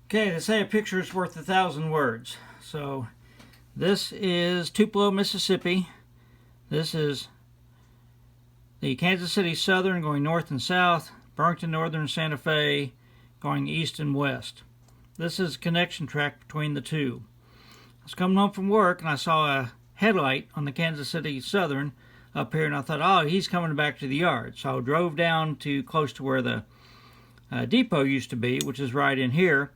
Okay, they say a picture is worth 1,000 words. So this is Tupelo, Mississippi. This is the Kansas City Southern going north and south, Burlington Northern Santa Fe going east and west. This is a connection track between the two. I was coming home from work and I saw a headlight on the Kansas City Southern up here, and I thought, oh, he's coming back to the yard. So I drove down to close to where the depot used to be, which is right in here,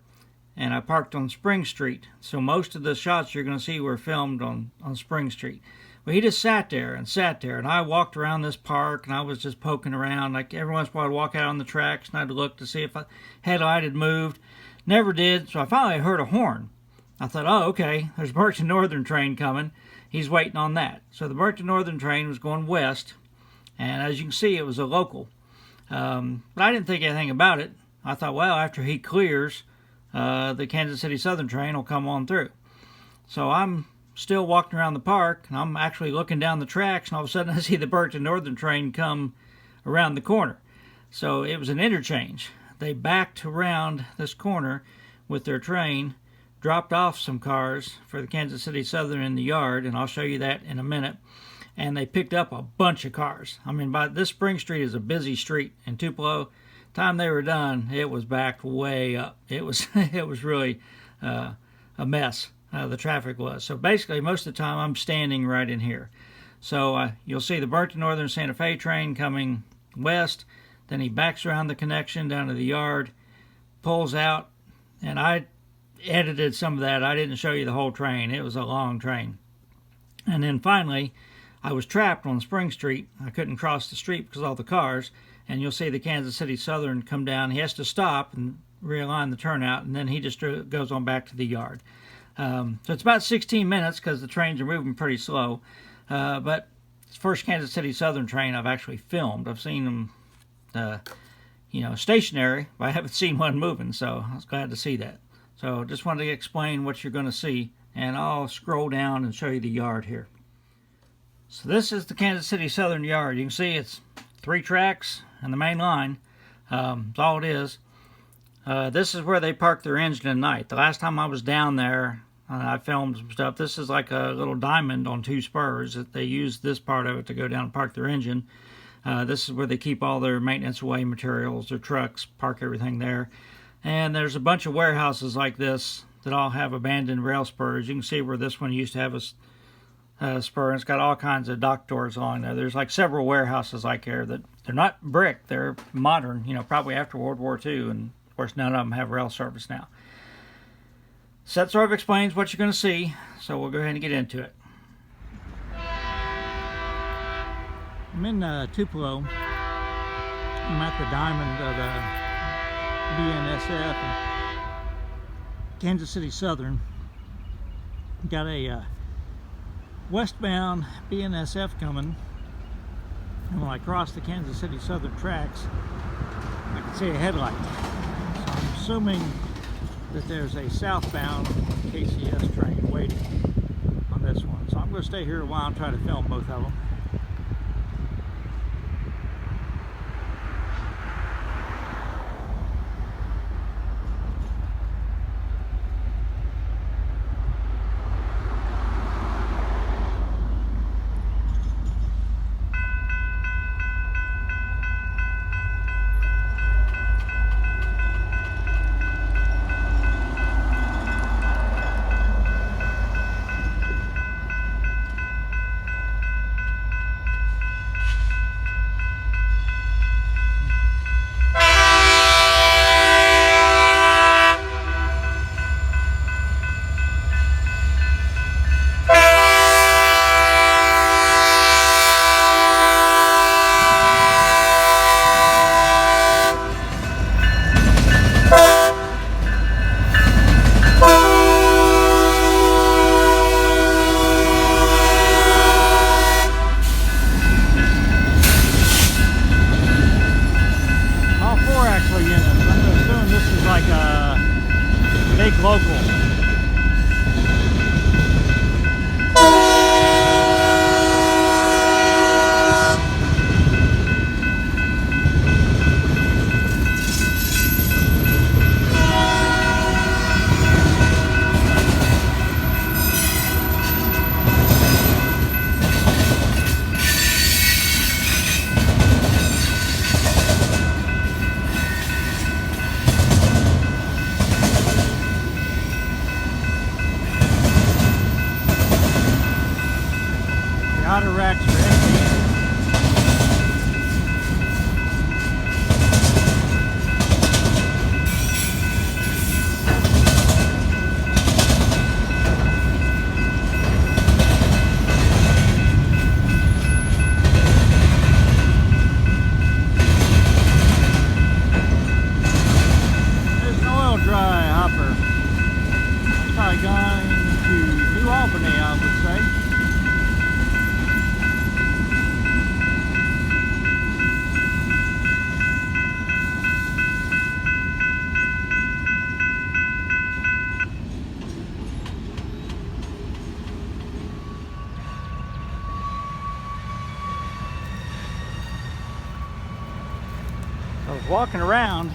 and I parked on Spring Street. So most of the shots you're going to see were filmed on Spring Street. Well, he just sat there, and I walked around this park, and I was just poking around. Like every once in a while I'd walk out on the tracks, and I'd look to see if a headlight had moved. Never did, so I finally heard a horn. I thought, oh, okay, there's a Burlington Northern train coming. He's waiting on that. So the Burlington Northern train was going west, and as you can see, it was a local. But I didn't think anything about it. I thought, well, after he clears, the Kansas City Southern train will come on through. So I'm still walking around the park, and I'm actually looking down the tracks, and all of a sudden I see the Burlington Northern train come around the corner. So it was an interchange. They backed around this corner with their train, dropped off some cars for the Kansas City Southern in the yard, and I'll show you that in a minute. And they picked up a bunch of cars. I mean, by this Spring Street is a busy street in Tupelo. Time they were done, it was backed way up. It was really a mess. The traffic was. So basically, most of the time, I'm standing right in here. So you'll see the Burlington Northern Santa Fe train coming west. Then he backs around the connection down to the yard, pulls out, and I edited some of that. I didn't show you the whole train. It was a long train. And then finally, I was trapped on Spring Street. I couldn't cross the street because of all the cars. And you'll see the Kansas City Southern come down. He has to stop and realign the turnout, and then he just goes on back to the yard. So it's about 16 minutes because the trains are moving pretty slow. But it's the first Kansas City Southern train I've actually filmed. I've seen them, stationary, but I haven't seen one moving, so I was glad to see that. So just wanted to explain what you're going to see, and I'll scroll down and show you the yard here. So this is the Kansas City Southern yard. You can see it's 3 tracks and the main line. That's all it is. This is where they park their engine at night. The last time I was down there, I filmed some stuff. This is like a little diamond on 2 spurs. That they use this part of it to go down and park their engine. This is where they keep all their maintenance away materials, their trucks, park everything there. And there's a bunch of warehouses like this that all have abandoned rail spurs. You can see where this one used to have a spur, and it's got all kinds of dock doors along there. There's like several warehouses like here that they're not brick, they're modern, probably after World War II, and of course none of them have rail service now. So that sort of explains what you're going to see, so we'll go ahead and get into it. I'm in Tupelo. I'm at the diamond of the BNSF and Kansas City Southern. Got a westbound BNSF coming, and when I cross the Kansas City Southern tracks, I can see a headlight. So I'm assuming that there's a southbound KCS train waiting on this one. So I'm going to stay here a while and try to film both of them. Local. company, I would say. I was walking around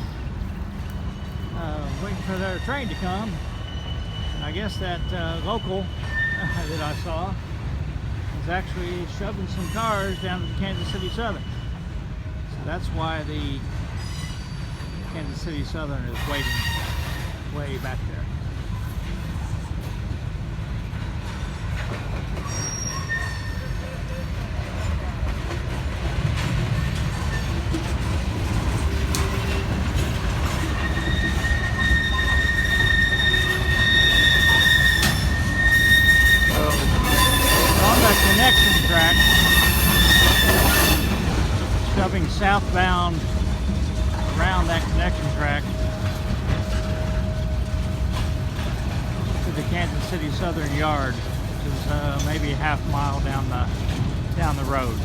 waiting for their train to come, and I guess that local that I saw was actually shoving some cars down to the Kansas City Southern. So that's why the Kansas City Southern is waiting way back there. Connection track, shoving southbound around that connection track to the Kansas City Southern yard, which is maybe a half mile down the road.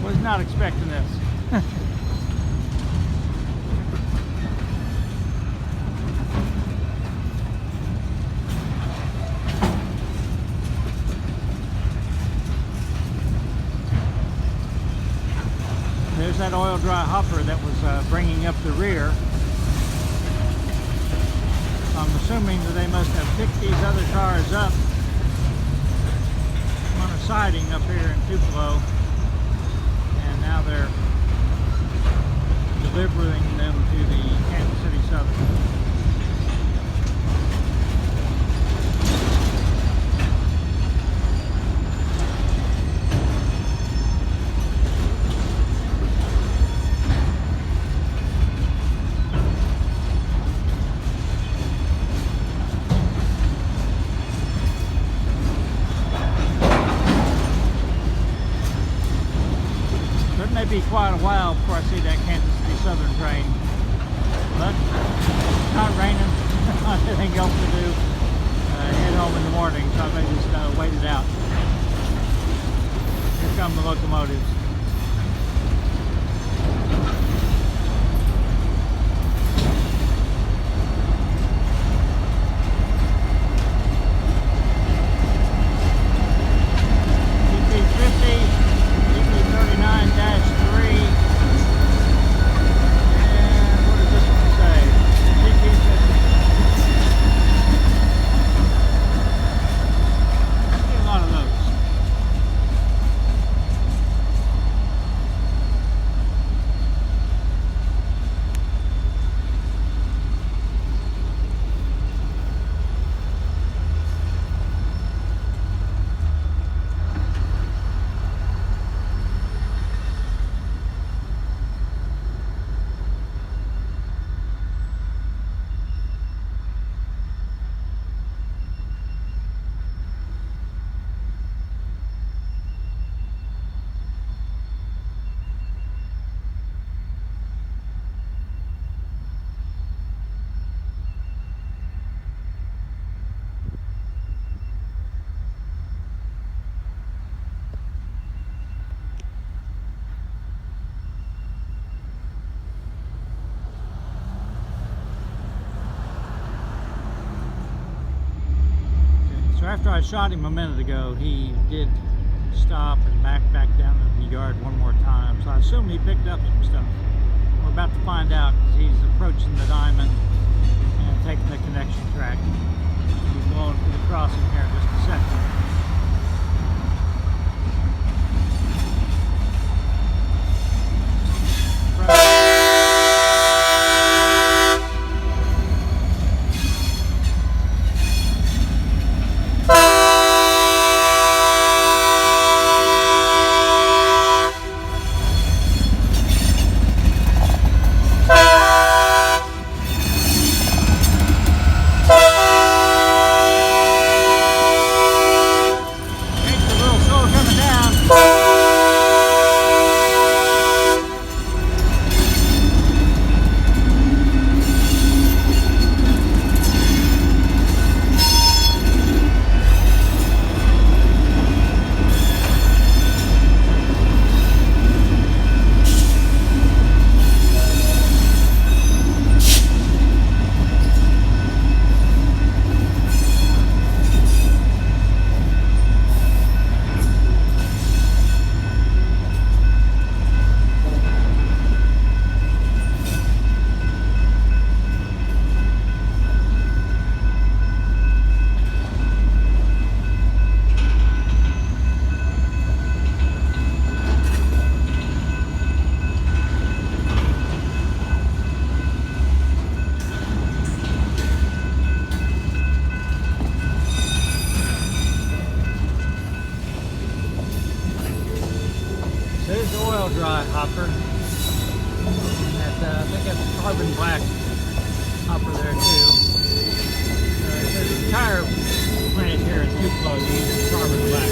Was not expecting this. There's that oil dry hopper that was bringing up the rear. So I'm assuming that they must have picked these other cars up on a siding up here in Tupelo, and now they're delivering them to the Kansas City Southern. May be quite a while before I see that Kansas City Southern train, but it's not raining. Anything else to do. Head home in the morning, so I may just wait it out. Here come the locomotives. So after I shot him a minute ago, he did stop and back down to the yard one more time. So I assume he picked up some stuff. We're about to find out because he's approaching the diamond and taking the connection track. He's going to the crossing here in just a second. carbon black upper there too. There's a tire plant here in Tupelo that uses carbon black.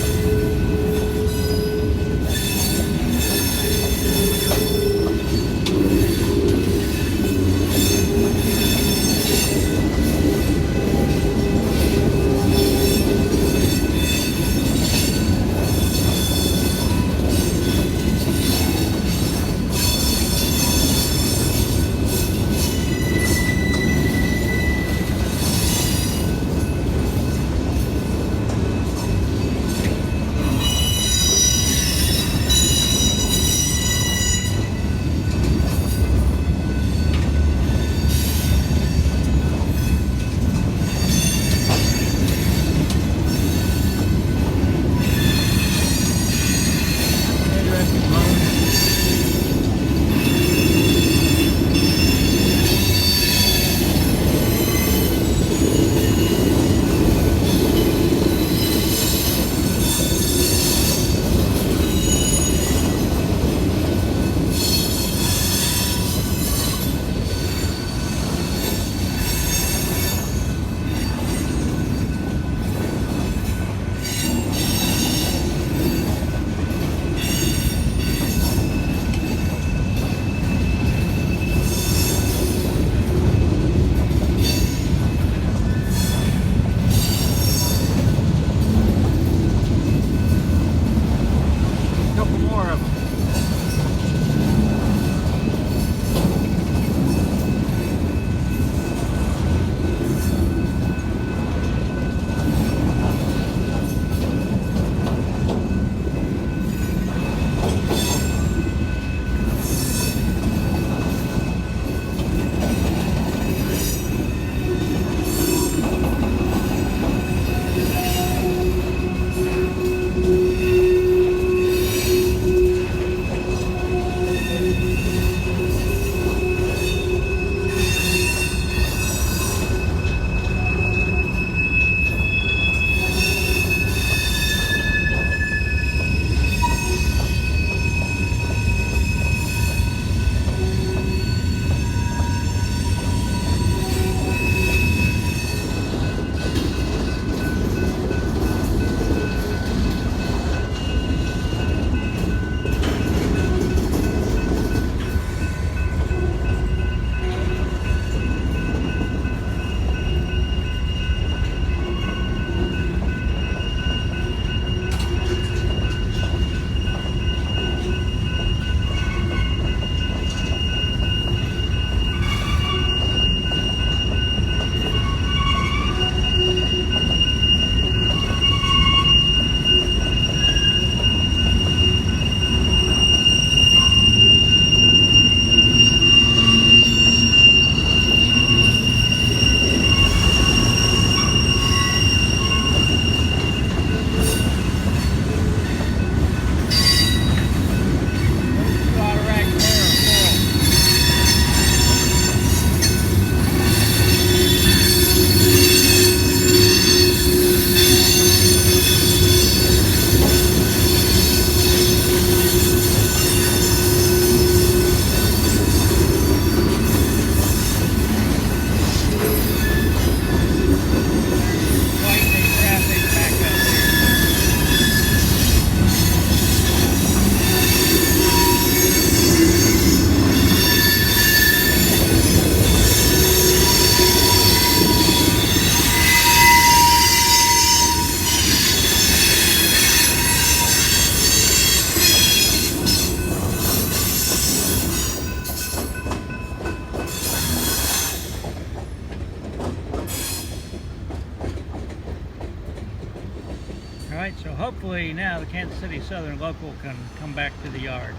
Alright, so hopefully now the Kansas City Southern local can come back to the yard.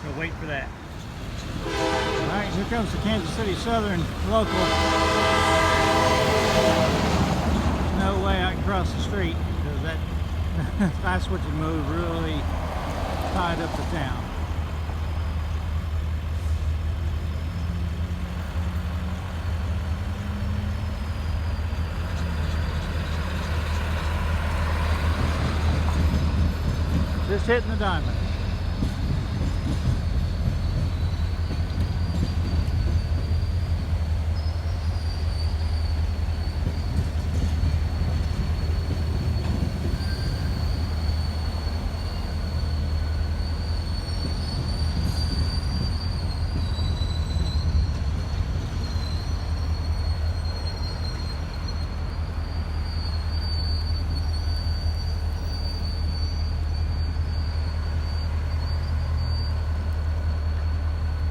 So wait for that. Alright, here comes the Kansas City Southern local. There's no way I can cross the street because that fast switching move really tied up the town. Just hitting the diamond.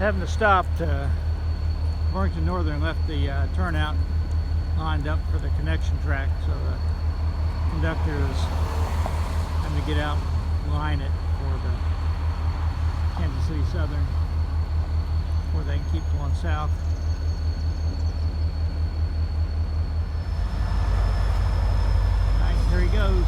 having to stop. Burlington Northern left the turnout lined up for the connection track, so the conductor is having to get out and line it for the Kansas City Southern before they can keep going south. Alright, here he goes.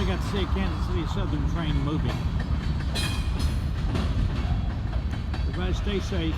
Got to see Kansas City Southern train moving. Everybody stay safe.